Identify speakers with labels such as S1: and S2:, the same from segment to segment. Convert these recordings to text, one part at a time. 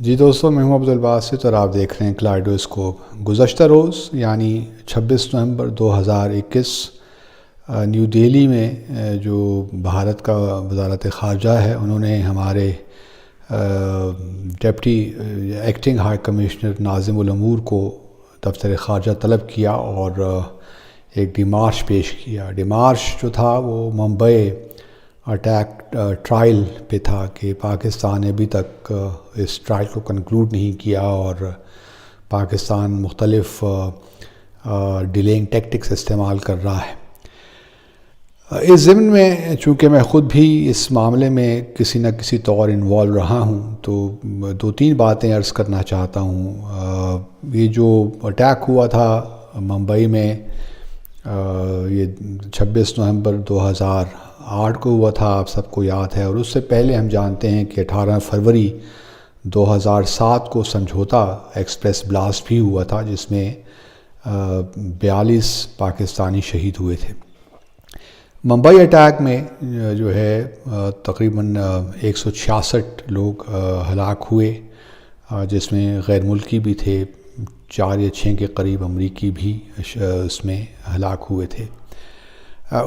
S1: جی دوستو، میں ہوں عبدالباسط اور آپ دیکھ رہے ہیں کلائڈوسکوپ۔ گزشتہ روز یعنی 26 نومبر 2021 نیو دہلی میں جو بھارت کا وزارت خارجہ ہے، انہوں نے ہمارے ڈپٹی ایکٹنگ ہائی کمشنر ناظم الامور کو دفتر خارجہ طلب کیا اور ایک ڈیمارش پیش کیا۔ ڈیمارش جو تھا وہ ممبئی اٹیک ٹرائل پہ تھا کہ پاکستان نے ابھی تک اس ٹرائل کو کنکلوڈ نہیں کیا اور پاکستان مختلف ڈیلینگ ٹیکٹکس استعمال کر رہا ہے۔ اس ضمن میں چونکہ میں خود بھی اس معاملے میں کسی نہ کسی طور انوالو رہا ہوں، تو 2-3 باتیں عرض کرنا چاہتا ہوں۔ یہ جو اٹیک ہوا تھا ممبئی میں، یہ 26 نومبر 2008 کو ہوا تھا، آپ سب کو یاد ہے، اور اس سے پہلے ہم جانتے ہیں کہ 18 فروری 2007 کو سمجھوتا ایکسپریس بلاسٹ بھی ہوا تھا، جس میں 42 پاکستانی شہید ہوئے تھے۔ ممبئی اٹیک میں جو ہے تقریباً 166 لوگ ہلاک ہوئے، جس میں غیر ملکی بھی تھے، 4 یا 6 کے قریب امریکی بھی اس میں ہلاک ہوئے تھے۔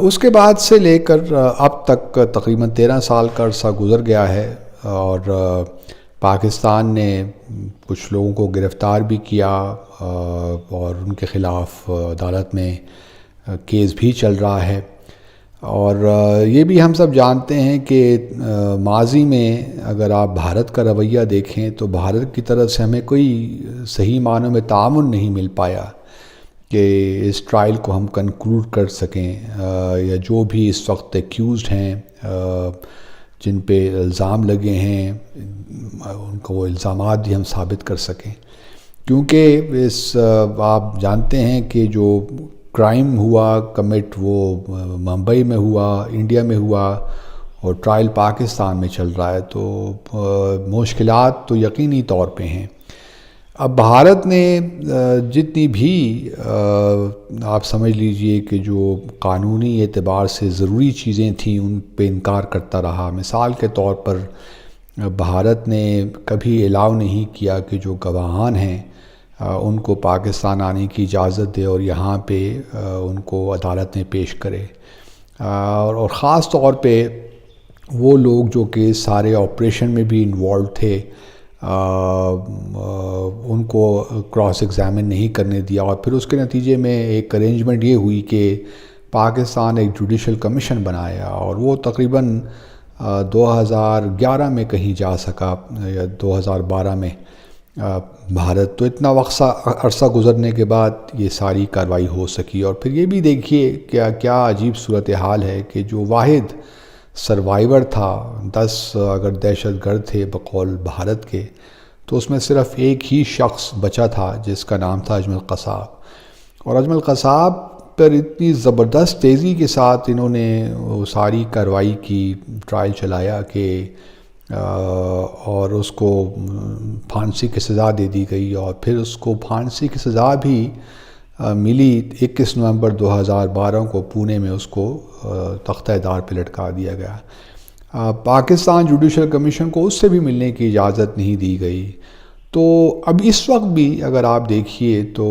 S1: اس کے بعد سے لے کر اب تک تقریباً 13 سال کا عرصہ گزر گیا ہے، اور پاکستان نے کچھ لوگوں کو گرفتار بھی کیا اور ان کے خلاف عدالت میں کیس بھی چل رہا ہے۔ اور یہ بھی ہم سب جانتے ہیں کہ ماضی میں اگر آپ بھارت کا رویہ دیکھیں تو بھارت کی طرف سے ہمیں کوئی صحیح معنوں میں تعاون نہیں مل پایا کہ اس ٹرائل کو ہم کنکلوڈ کر سکیں، یا جو بھی اس وقت ایکیوزڈ ہیں، جن پہ الزام لگے ہیں، ان کو وہ الزامات بھی ہم ثابت کر سکیں، کیونکہ آپ جانتے ہیں کہ جو کرائم ہوا کمٹ وہ ممبئی میں ہوا، انڈیا میں ہوا، اور ٹرائل پاکستان میں چل رہا ہے، تو مشکلات تو یقینی طور پہ ہیں۔ اب بھارت نے جتنی بھی آپ سمجھ لیجئے کہ جو قانونی اعتبار سے ضروری چیزیں تھیں ان پہ انکار کرتا رہا۔ مثال کے طور پر بھارت نے کبھی الاؤ نہیں کیا کہ جو گواہان ہیں ان کو پاکستان آنے کی اجازت دے اور یہاں پہ ان کو عدالت میں پیش کرے، اور خاص طور پہ وہ لوگ جو کہ سارے آپریشن میں بھی انوالو تھے، ان کو کراس ایگزامن نہیں کرنے دیا، اور پھر اس کے نتیجے میں ایک ارینجمنٹ یہ ہوئی کہ پاکستان ایک جوڈیشل کمیشن بنایا، اور وہ تقریباً 2011 میں کہیں جا سکا یا 2012 میں بھارت، تو اتنا عرصہ گزرنے کے بعد یہ ساری کارروائی ہو سکی۔ اور پھر یہ بھی دیکھیے کیا عجیب صورتحال ہے کہ جو واحد سروائیور تھا، 10 اگر دہشت گرد تھے بقول بھارت کے، تو اس میں صرف ایک ہی شخص بچا تھا جس کا نام تھا اجمل قصاب، اور اجمل قصاب پر اتنی زبردست تیزی کے ساتھ انہوں نے وہ ساری کارروائی کی، ٹرائل چلایا کہ اور اس کو پھانسی کی سزا دے دی گئی، اور پھر اس کو پھانسی کی سزا بھی ملی 21 نومبر 2012 کو پونے میں اس کو تختہ دار پہ لٹکا دیا گیا۔ پاکستان جوڈیشل کمیشن کو اس سے بھی ملنے کی اجازت نہیں دی گئی۔ تو اب اس وقت بھی اگر آپ دیکھیے تو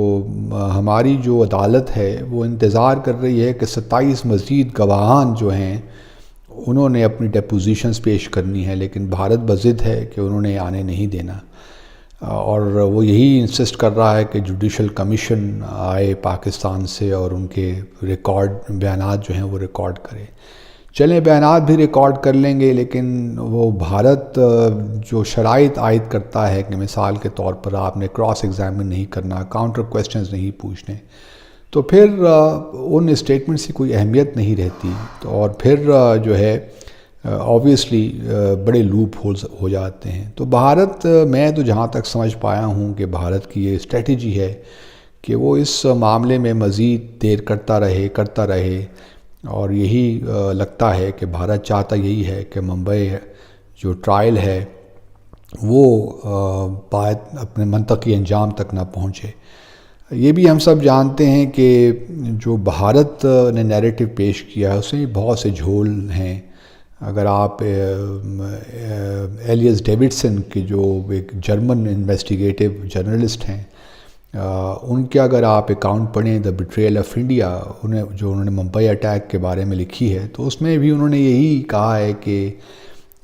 S1: ہماری جو عدالت ہے وہ انتظار کر رہی ہے کہ 27 مزید گواہان جو ہیں انہوں نے اپنی ڈیپوزیشنز پیش کرنی ہے، لیکن بھارت بضد ہے کہ انہوں نے آنے نہیں دینا، اور وہ یہی انسسٹ کر رہا ہے کہ جوڈیشل کمیشن آئے پاکستان سے اور ان کے بیانات جو ہیں وہ ریکارڈ کرے۔ چلیں بیانات بھی ریکارڈ کر لیں گے، لیکن وہ بھارت جو شرائط عائد کرتا ہے کہ مثال کے طور پر آپ نے کراس ایگزامن نہیں کرنا، کاؤنٹر کویسچنز نہیں پوچھنے، تو پھر ان اسٹیٹمنٹس کی کوئی اہمیت نہیں رہتی، اور پھر جو ہے آبویسلی بڑے لوپ ہولز ہو جاتے ہیں۔ تو بھارت، میں تو جہاں تک سمجھ پایا ہوں کہ بھارت کی یہ اسٹریٹجی ہے کہ وہ اس معاملے میں مزید دیر کرتا رہے، اور یہی لگتا ہے کہ بھارت چاہتا یہی ہے کہ ممبئی جو ٹرائل ہے وہ اپنے منطقی انجام تک نہ پہنچے۔ یہ بھی ہم سب جانتے ہیں کہ جو بھارت نے نیریٹو پیش کیا ہے اس میں بہت سے جھول ہیں، اگر آپ ایلیس ڈیوڈسن کے جو ایک جرمن انویسٹیگیٹو جرنلسٹ ہیں، ان کے اگر آپ اکاؤنٹ پڑھیں دا بیٹریل آف انڈیا، انہوں نے ممبئی اٹیک کے بارے میں لکھی ہے، تو اس میں بھی انہوں نے یہی کہا ہے کہ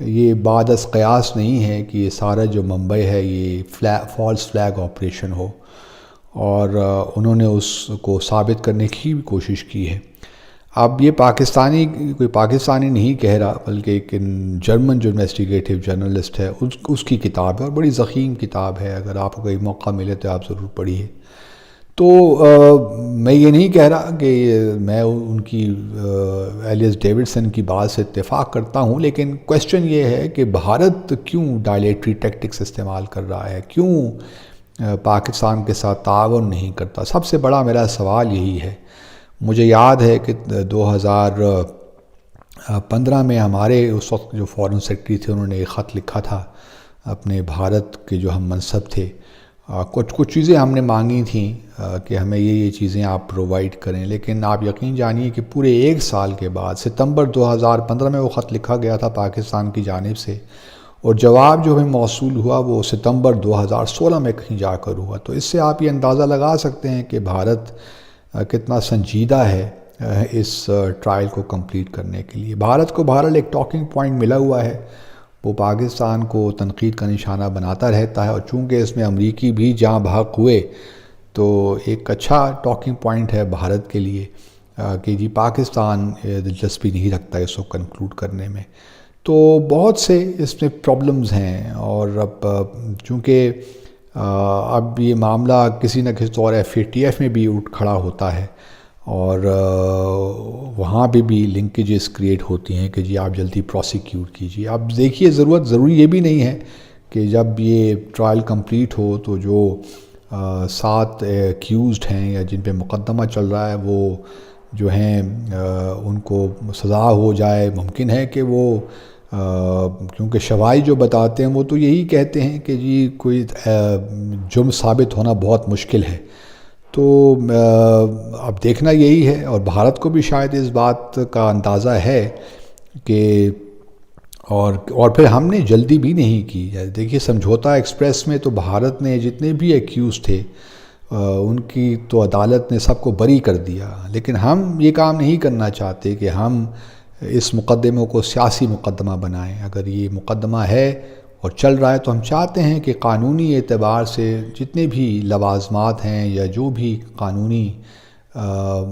S1: یہ بعد از قیاس نہیں ہے کہ یہ سارا جو ممبئی ہے یہ فالس فلیگ آپریشن ہو، اور انہوں نے اس کو ثابت کرنے کی بھی کوشش کی ہے۔ اب یہ کوئی پاکستانی نہیں کہہ رہا، بلکہ ایک جرمن جو انویسٹیگیٹو جرنلسٹ ہے اس کی کتاب ہے، اور بڑی ضخیم کتاب ہے، اگر آپ کو کوئی موقع ملے تو آپ ضرور پڑھیے۔ تو میں یہ نہیں کہہ رہا کہ میں ان کی ایلیس ڈیوڈسن کی بات سے اتفاق کرتا ہوں، لیکن کویسچن یہ ہے کہ بھارت کیوں ڈائلیٹری ٹیکٹکس استعمال کر رہا ہے، کیوں پاکستان کے ساتھ تعاون نہیں کرتا؟ سب سے بڑا میرا سوال یہی ہے۔ مجھے یاد ہے کہ 2015 میں ہمارے اس وقت جو فارن سیکرٹری تھے، انہوں نے ایک خط لکھا تھا اپنے بھارت کے جو ہم منصب تھے، کچھ چیزیں ہم نے مانگی تھیں کہ ہمیں یہ چیزیں آپ پرووائڈ کریں، لیکن آپ یقین جانیے کہ پورے ایک سال کے بعد ستمبر 2015 میں وہ خط لکھا گیا تھا پاکستان کی جانب سے، اور جواب جو ہمیں موصول ہوا وہ ستمبر 2016 میں کہیں جا کر ہوا۔ تو اس سے آپ یہ اندازہ لگا سکتے ہیں کہ بھارت کتنا سنجیدہ ہے اس ٹرائل کو کمپلیٹ کرنے کے لیے۔ بھارت کو بہرحال ایک ٹاکنگ پوائنٹ ملا ہوا ہے، وہ پاکستان کو تنقید کا نشانہ بناتا رہتا ہے، اور چونکہ اس میں امریکی بھی جاں بحق ہوئے تو ایک اچھا ٹاکنگ پوائنٹ ہے بھارت کے لیے کہ جی پاکستان دلچسپی نہیں رکھتا اس کو کنکلوڈ کرنے میں۔ تو بہت سے اس میں پرابلمز ہیں، اور اب چونکہ اب یہ معاملہ کسی نہ کسی طور FATF میں بھی اٹھ کھڑا ہوتا ہے، اور وہاں پہ بھی لنکیجز کریٹ ہوتی ہیں کہ جی آپ جلدی پروسیکیوٹ کیجیے۔ اب دیکھیے ضروری یہ بھی نہیں ہے کہ جب یہ ٹرائل کمپلیٹ ہو تو جو 7 ایکیوزڈ ہیں یا جن پہ مقدمہ چل رہا ہے وہ جو ہیں ان کو سزا ہو جائے۔ ممکن ہے کہ وہ کیونکہ شواہد جو بتاتے ہیں وہ تو یہی کہتے ہیں کہ جی کوئی جرم ثابت ہونا بہت مشکل ہے، تو اب دیکھنا یہی ہے، اور بھارت کو بھی شاید اس بات کا اندازہ ہے کہ اور پھر ہم نے جلدی بھی نہیں کی۔ دیکھیے سمجھوتہ ایکسپریس میں تو بھارت نے جتنے بھی ایکیوز تھے ان کی تو عدالت نے سب کو بری کر دیا، لیکن ہم یہ کام نہیں کرنا چاہتے کہ ہم اس مقدمے کو سیاسی مقدمہ بنائیں۔ اگر یہ مقدمہ ہے اور چل رہا ہے تو ہم چاہتے ہیں کہ قانونی اعتبار سے جتنے بھی لوازمات ہیں یا جو بھی قانونی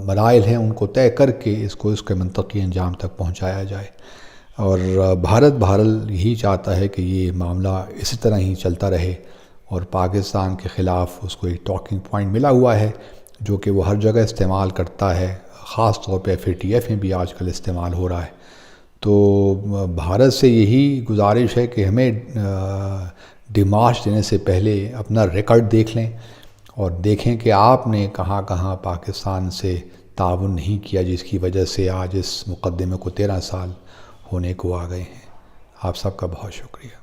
S1: مراحل ہیں ان کو طے کر کے اس کے منطقی انجام تک پہنچایا جائے، اور بھارت بہرحال یہی چاہتا ہے کہ یہ معاملہ اسی طرح ہی چلتا رہے، اور پاکستان کے خلاف اس کو ایک ٹاکنگ پوائنٹ ملا ہوا ہے جو کہ وہ ہر جگہ استعمال کرتا ہے، خاص طور پہ FATF میں بھی آج کل استعمال ہو رہا ہے۔ تو بھارت سے یہی گزارش ہے کہ ہمیں ڈیمارش دینے سے پہلے اپنا ریکارڈ دیکھ لیں اور دیکھیں کہ آپ نے کہاں کہاں پاکستان سے تعاون نہیں کیا، جس کی وجہ سے آج اس مقدمے کو 13 سال ہونے کو آ گئے ہیں۔ آپ سب کا بہت شکریہ۔